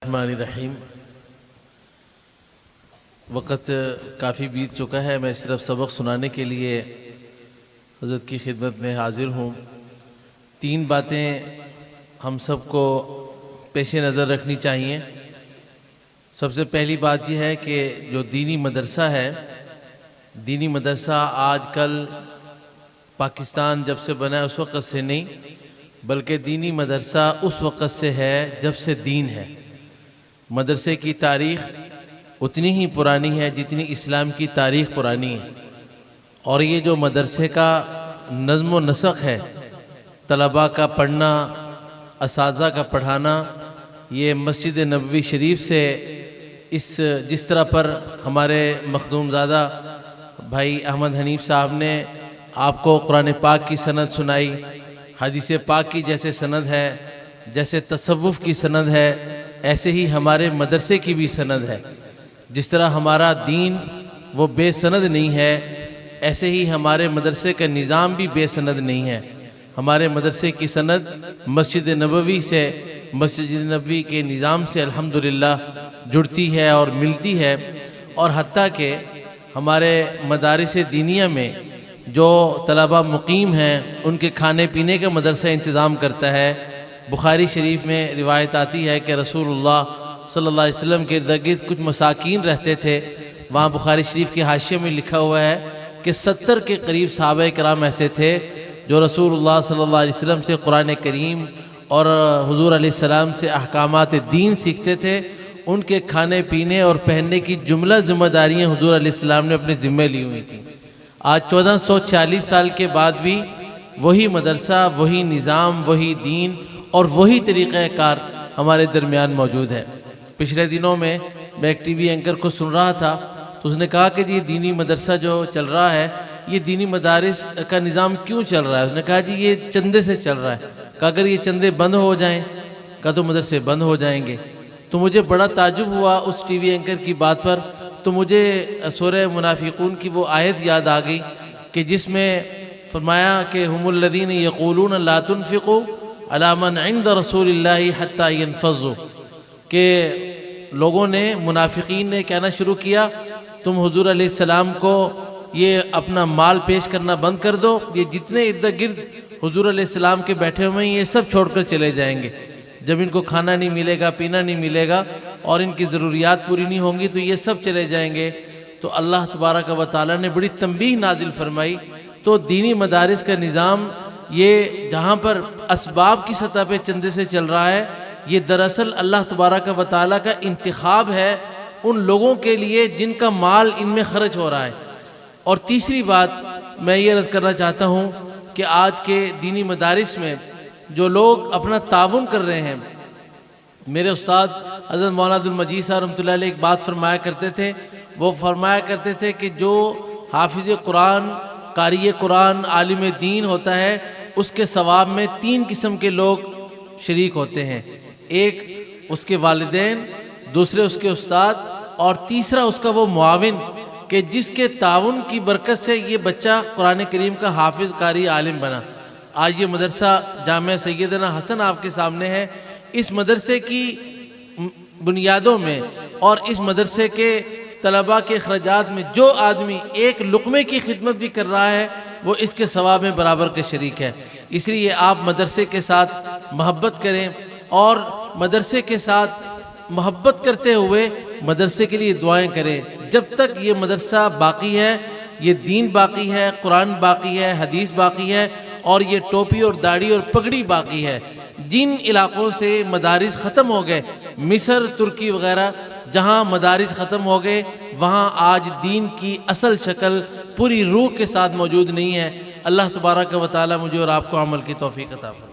الرحمن الرحیم۔ وقت کافی بیت چکا ہے، میں صرف سبق سنانے کے لیے حضرت کی خدمت میں حاضر ہوں۔ تین باتیں ہم سب کو پیش نظر رکھنی چاہیے۔ سب سے پہلی بات یہ ہے کہ جو دینی مدرسہ ہے، دینی مدرسہ آج کل پاکستان جب سے بنا ہے اس وقت سے نہیں، بلکہ دینی مدرسہ اس وقت سے ہے جب سے دین ہے۔ مدرسے کی تاریخ اتنی ہی پرانی ہے جتنی اسلام کی تاریخ پرانی ہے، اور یہ جو مدرسے کا نظم و نسق ہے، طلباء کا پڑھنا، اساتذہ کا پڑھانا، یہ مسجد نبوی شریف سے جس طرح پر ہمارے مخدوم زادہ بھائی احمد حنیف صاحب نے آپ کو قرآن پاک کی سند سنائی، حدیث پاک کی جیسے سند ہے، جیسے تصوف کی سند ہے، ایسے ہی ہمارے مدرسے کی بھی سند ہے۔ جس طرح ہمارا دین وہ بے سند نہیں ہے، ایسے ہی ہمارے مدرسے کا نظام بھی بے سند نہیں ہے۔ ہمارے مدرسے کی سند مسجد نبوی سے، مسجد نبوی کے نظام سے الحمدللہ جڑتی ہے اور ملتی ہے، اور حتیٰ کہ ہمارے مدارس دینیہ میں جو طلباء مقیم ہیں ان کے کھانے پینے کا مدرسہ انتظام کرتا ہے۔ بخاری شریف میں روایت آتی ہے کہ رسول اللہ صلی اللہ علیہ وسلم کے ارد گرد کچھ مساکین رہتے تھے۔ وہاں بخاری شریف کے حاشیے میں لکھا ہوا ہے کہ 70 کے قریب صحابہ کرام ایسے تھے جو رسول اللہ صلی اللہ علیہ وسلم سے قرآن کریم اور حضور علیہ السلام سے احکامات دین سیکھتے تھے۔ ان کے کھانے پینے اور پہننے کی جملہ ذمہ داریاں حضور علیہ السلام نے اپنے ذمہ لی ہوئی تھیں۔ آج 1440 سال کے بعد بھی وہی مدرسہ، وہی نظام، وہی دین اور وہی طریقہ کار ہمارے درمیان موجود ہے۔ پچھلے دنوں میں ایک ٹی وی اینکر کو سن رہا تھا تو اس نے کہا کہ جی دینی مدرسہ جو چل رہا ہے، یہ دینی مدارس کا نظام کیوں چل رہا ہے؟ اس نے کہا جی یہ چندے سے چل رہا ہے۔ کہا اگر یہ چندے بند ہو جائیں، کہا تو مدرسے بند ہو جائیں گے۔ تو مجھے بڑا تعجب ہوا اس ٹی وی اینکر کی بات پر، تو مجھے سورہ منافقون کی وہ آیت یاد آ گئی کہ جس میں فرمایا کہ ہم الذین یقولون لا تنفقوا علی من عند رسول اللہ حتی ینفضوا، کہ لوگوں نے، منافقین نے کہنا شروع کیا تم حضور علیہ السلام کو یہ اپنا مال پیش کرنا بند کر دو، یہ جتنے ارد گرد حضور علیہ السلام کے بیٹھے ہوئے ہیں یہ سب چھوڑ کر چلے جائیں گے۔ جب ان کو کھانا نہیں ملے گا، پینا نہیں ملے گا اور ان کی ضروریات پوری نہیں ہوں گی تو یہ سب چلے جائیں گے۔ تو اللہ تبارک و تعالیٰ نے بڑی تنبیہ نازل فرمائی۔ تو دینی مدارس کا نظام یہ جہاں پر اسباب کی سطح پہ چندے سے چل رہا ہے، یہ دراصل اللہ تبارک و تعالیٰ کا انتخاب ہے ان لوگوں کے لیے جن کا مال ان میں خرچ ہو رہا ہے۔ اور تیسری بات میں یہ عرض کرنا چاہتا ہوں کہ آج کے دینی مدارس میں جو لوگ اپنا تعاون کر رہے ہیں، میرے استاد حضرت مولانا عبدالمجید صاحب رحمۃ اللہ علیہ ایک بات فرمایا کرتے تھے، وہ فرمایا کرتے تھے کہ جو حافظ قرآن، قاری قرآن، عالم دین ہوتا ہے، اس کے ثواب میں 3 قسم کے لوگ شریک ہوتے ہیں۔ ایک اس کے والدین، دوسرے اس کے استاد، اور تیسرا اس کا وہ معاون کہ جس کے تعاون کی برکت سے یہ بچہ قرآن کریم کا حافظ، قاری، عالم بنا۔ آج یہ مدرسہ جامعہ سیدنا حسن آپ کے سامنے ہے۔ اس مدرسے کی بنیادوں میں اور اس مدرسے کے طلباء کے اخراجات میں جو آدمی ایک لقمے کی خدمت بھی کر رہا ہے وہ اس کے ثواب میں برابر کے شریک ہے۔ اس لیے آپ مدرسے کے ساتھ محبت کریں، اور مدرسے کے ساتھ محبت کرتے ہوئے مدرسے کے لیے دعائیں کریں۔ جب تک یہ مدرسہ باقی ہے، یہ دین باقی ہے، قرآن باقی ہے، حدیث باقی ہے، اور یہ ٹوپی اور داڑھی اور پگڑی باقی ہے۔ جن علاقوں سے مدارس ختم ہو گئے، مصر، ترکی وغیرہ، جہاں مدارس ختم ہو گئے، وہاں آج دین کی اصل شکل پوری روح کے ساتھ موجود نہیں ہے۔ اللہ تبارک و تعالی مجھے اور آپ کو عمل کی توفیق عطا فرمائے۔